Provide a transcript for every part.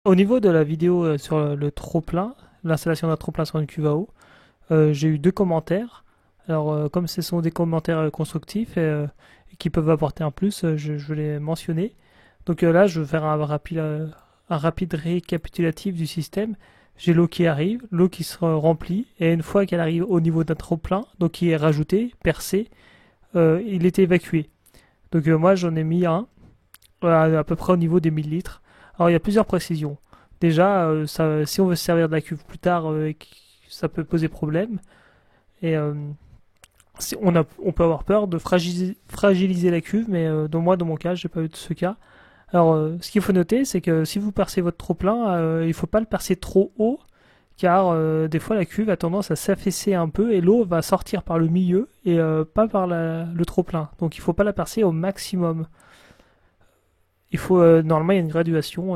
Au niveau de la vidéo sur le trop-plein, l'installation d'un trop-plein sur une cuve à eau, j'ai eu deux commentaires. Alors, comme ce sont des commentaires constructifs et qui peuvent apporter un plus, je les mentionner. Donc là, je vais faire un rapide récapitulatif du système. J'ai l'eau qui arrive, l'eau qui se remplit, et une fois qu'elle arrive au niveau d'un trop-plein, donc qui est rajouté, percé, il est évacué. Donc moi, j'en ai mis un, à peu près au niveau des 1000 litres. Alors, il y a plusieurs précisions. Déjà, si on veut se servir de la cuve plus tard, ça peut poser problème. Et on peut avoir peur de fragiliser la cuve, mais dans mon cas, j'ai pas eu de ce cas. Alors, ce qu'il faut noter, c'est que si vous percez votre trop-plein, il ne faut pas le percer trop haut, car des fois la cuve a tendance à s'affaisser un peu et l'eau va sortir par le milieu et pas par le trop-plein. Donc il ne faut pas la percer au maximum. Il faut normalement il y a une graduation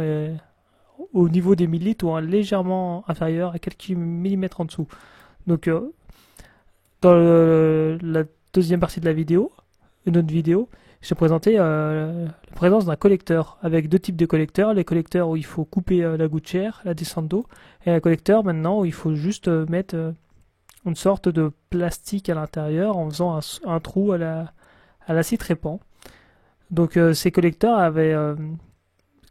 au niveau des millilitres ou légèrement inférieur à quelques millimètres en dessous. Donc dans la deuxième partie de la vidéo, une autre vidéo, j'ai présenté la présence d'un collecteur avec deux types de collecteurs. Les collecteurs où il faut couper la gouttière, la descente d'eau, et un collecteur maintenant où il faut juste mettre une sorte de plastique à l'intérieur en faisant un trou à l'acide répand. Donc ces collecteurs avaient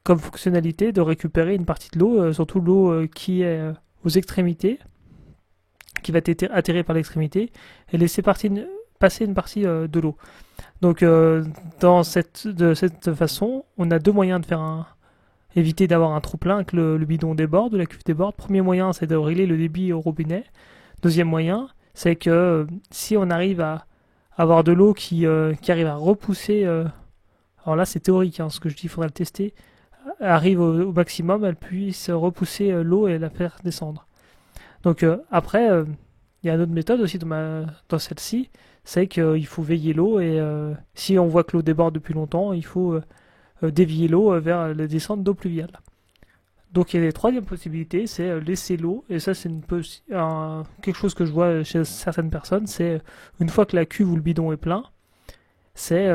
comme fonctionnalité de récupérer une partie de l'eau, surtout l'eau qui est aux extrémités, qui va atterrir par l'extrémité, et laisser passer une partie de l'eau. Donc de cette façon, on a deux moyens de éviter d'avoir un trop plein, que le bidon déborde, la cuve déborde. Premier moyen, c'est de régler le débit au robinet. Deuxième moyen, c'est que si on arrive à avoir de l'eau qui arrive à repousser, alors là c'est théorique, hein, ce que je dis, il faudra le tester, arrive au maximum, elle puisse repousser l'eau et la faire descendre. Donc après, il y a une autre méthode aussi dans celle-ci, c'est qu'il faut veiller l'eau et si on voit que l'eau déborde depuis longtemps, il faut dévier l'eau vers la descente d'eau pluviale. Donc il y a des troisième possibilités, c'est laisser l'eau, et ça c'est quelque chose que je vois chez certaines personnes, c'est une fois que la cuve ou le bidon est plein, c'est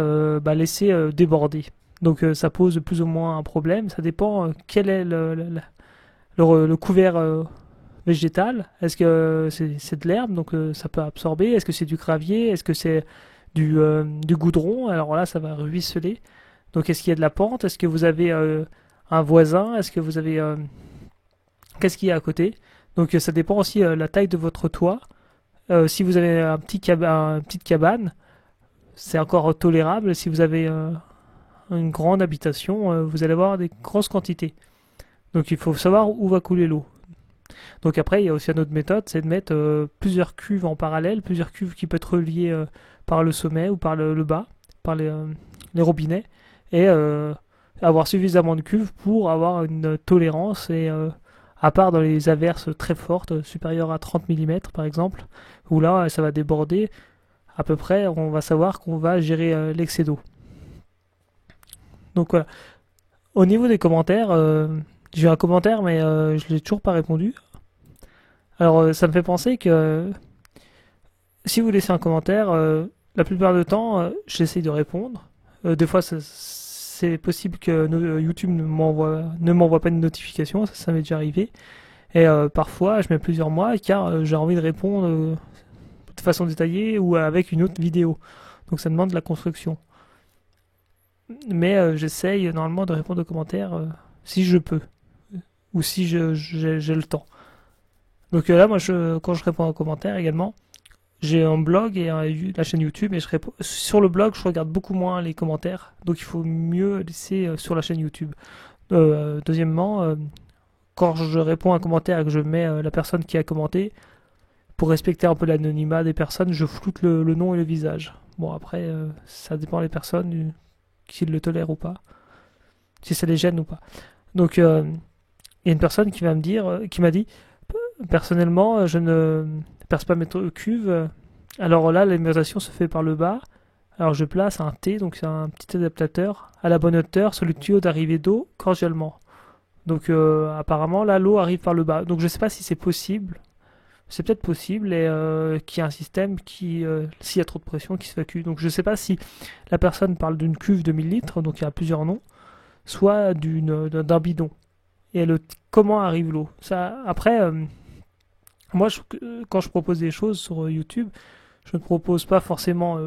laisser déborder. Donc ça pose plus ou moins un problème, ça dépend quel est le couvert végétal. Est-ce que c'est de l'herbe, donc ça peut absorber? Est-ce que c'est du gravier? Est-ce que c'est du goudron? Alors là, ça va ruisseler. Donc est-ce qu'il y a de la pente? Est-ce que vous avez un voisin? Est-ce que vous avez... Qu'est-ce qu'il y a à côté? Donc ça dépend aussi la taille de votre toit. Si vous avez une petite cabane, c'est encore tolérable. Si vous avez une grande habitation, vous allez avoir des grosses quantités. Donc il faut savoir où va couler l'eau. Donc après, il y a aussi une autre méthode, c'est de mettre plusieurs cuves en parallèle, plusieurs cuves qui peuvent être reliées par le sommet ou par le bas, par les robinets, et avoir suffisamment de cuves pour avoir une tolérance, et à part dans les averses très fortes, supérieures à 30 mm par exemple, où là ça va déborder, à peu près on va savoir qu'on va gérer l'excès d'eau. Donc voilà. Au niveau des commentaires, j'ai eu un commentaire mais je l'ai toujours pas répondu. Alors ça me fait penser que si vous laissez un commentaire, la plupart du temps, j'essaye de répondre. Des fois, c'est possible que YouTube ne m'envoie pas de notification, ça m'est déjà arrivé. Et parfois, je mets plusieurs mois car j'ai envie de répondre de façon détaillée ou avec une autre vidéo. Donc ça demande de la construction. Mais j'essaye normalement de répondre aux commentaires si je peux ou si j'ai le temps. Donc là, moi, quand je réponds aux commentaires également, j'ai un blog et la chaîne YouTube, et sur le blog, je regarde beaucoup moins les commentaires, donc il faut mieux laisser sur la chaîne YouTube. Deuxièmement, quand je réponds à un commentaire et que je mets la personne qui a commenté, pour respecter un peu l'anonymat des personnes, je floute le nom et le visage. Bon, après, ça dépend des personnes qui le tolèrent ou pas, si ça les gêne ou pas. Donc, il y a une personne qui m'a dit, personnellement, je ne perce pas mes cuves. Alors là, l'alimentation se fait par le bas. Alors je place un T, donc c'est un petit adaptateur, à la bonne hauteur sur le tuyau d'arrivée d'eau cordialement. Donc apparemment, là, l'eau arrive par le bas. Donc je ne sais pas si c'est possible. C'est peut-être possible, et qu'il y a un système qui, s'il y a trop de pression, qui s'évacue. Donc je ne sais pas si la personne parle d'une cuve de 1000 litres, donc il y a plusieurs noms, soit d'un bidon. et comment arrive l'eau. Ça, après, moi, quand je propose des choses sur YouTube, je ne propose pas forcément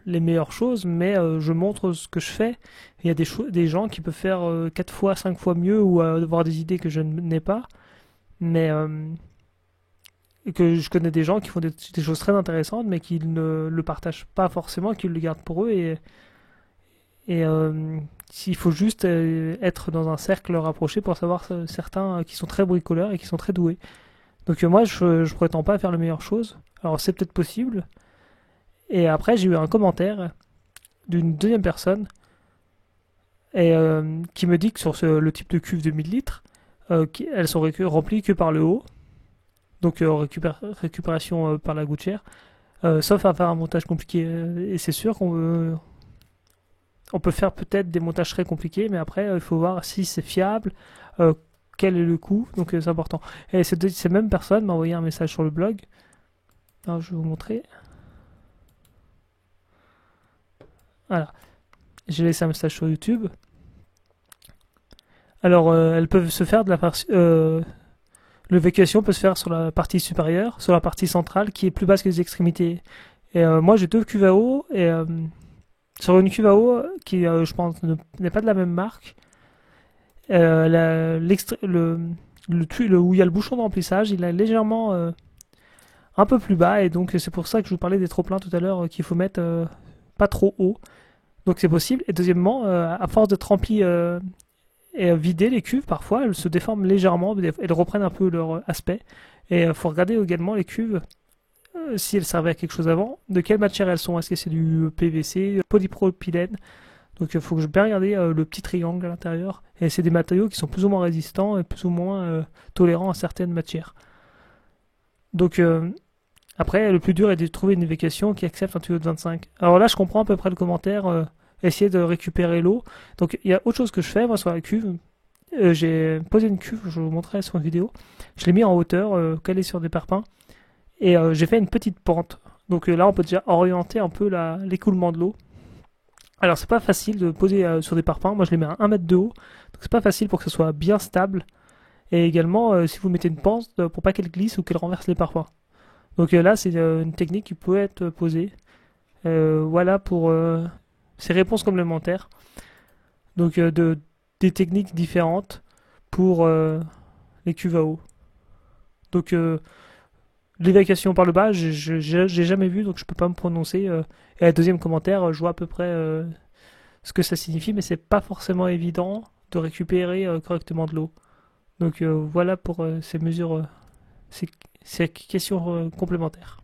les meilleures choses, mais je montre ce que je fais. Il y a des gens qui peuvent faire 4 fois, 5 fois mieux ou avoir des idées que je n'ai pas. Mais et que je connais des gens qui font des choses très intéressantes, mais qui ne le partagent pas forcément, qui le gardent pour eux. Et il faut juste être dans un cercle rapproché pour savoir certains qui sont très bricoleurs et qui sont très doués. Donc moi, je prétends pas faire les meilleures choses. Alors c'est peut-être possible. Et après, j'ai eu un commentaire d'une deuxième personne qui me dit que sur le type de cuve de 1000 litres, elles sont remplies que par le haut. Donc récupération par la gouttière. Sauf à faire un montage compliqué. Et c'est sûr on peut faire peut-être des montages très compliqués, mais après, il faut voir si c'est fiable, euh, quel est le coût, donc c'est important. Et cette même personne m'a envoyé un message sur le blog. Alors, je vais vous montrer. Voilà. J'ai laissé un message sur YouTube. Alors, elles peuvent se faire de la partie. L'évacuation peut se faire sur la partie supérieure, sur la partie centrale, qui est plus basse que les extrémités. Et moi, j'ai deux cuves à eau, et sur une cuve à eau qui, je pense, n'est pas de la même marque, où il y a le bouchon de remplissage, il est légèrement un peu plus bas, et donc c'est pour ça que je vous parlais des trop-pleins tout à l'heure, qu'il faut mettre pas trop haut. Donc c'est possible. Et deuxièmement, à force d'être rempli et vidées, les cuves, parfois, elles se déforment légèrement, elles reprennent un peu leur aspect. Et il faut regarder également les cuves, si elles servaient à quelque chose avant, de quelle matière elles sont. Est-ce que c'est du PVC, polypropylène? Donc il faut que je bien regarder le petit triangle à l'intérieur. Et c'est des matériaux qui sont plus ou moins résistants et plus ou moins tolérants à certaines matières. Donc après, le plus dur est de trouver une évacuation qui accepte un tuyau de 25. Alors là, je comprends à peu près le commentaire. Essayer de récupérer l'eau. Donc il y a autre chose que je fais, moi, sur la cuve. J'ai posé une cuve, je vous montrerai sur une vidéo. Je l'ai mis en hauteur, calé sur des parpaings. Et j'ai fait une petite pente. Donc là, on peut déjà orienter un peu l'écoulement de l'eau. Alors, c'est pas facile de poser sur des parpaings. Moi, je les mets à 1 mètre de haut. Donc, c'est pas facile pour que ce soit bien stable. Et également, si vous mettez une pente, pour pas qu'elle glisse ou qu'elle renverse les parpaings. Donc là, c'est une technique qui peut être posée. Voilà pour ces réponses complémentaires. Donc, des techniques différentes pour les cuves à eau. Donc, l'évacuation par le bas, j'ai jamais vu, donc je peux pas me prononcer. Et le deuxième commentaire, je vois à peu près ce que ça signifie, mais c'est pas forcément évident de récupérer correctement de l'eau. Donc voilà pour ces mesures, ces questions complémentaires.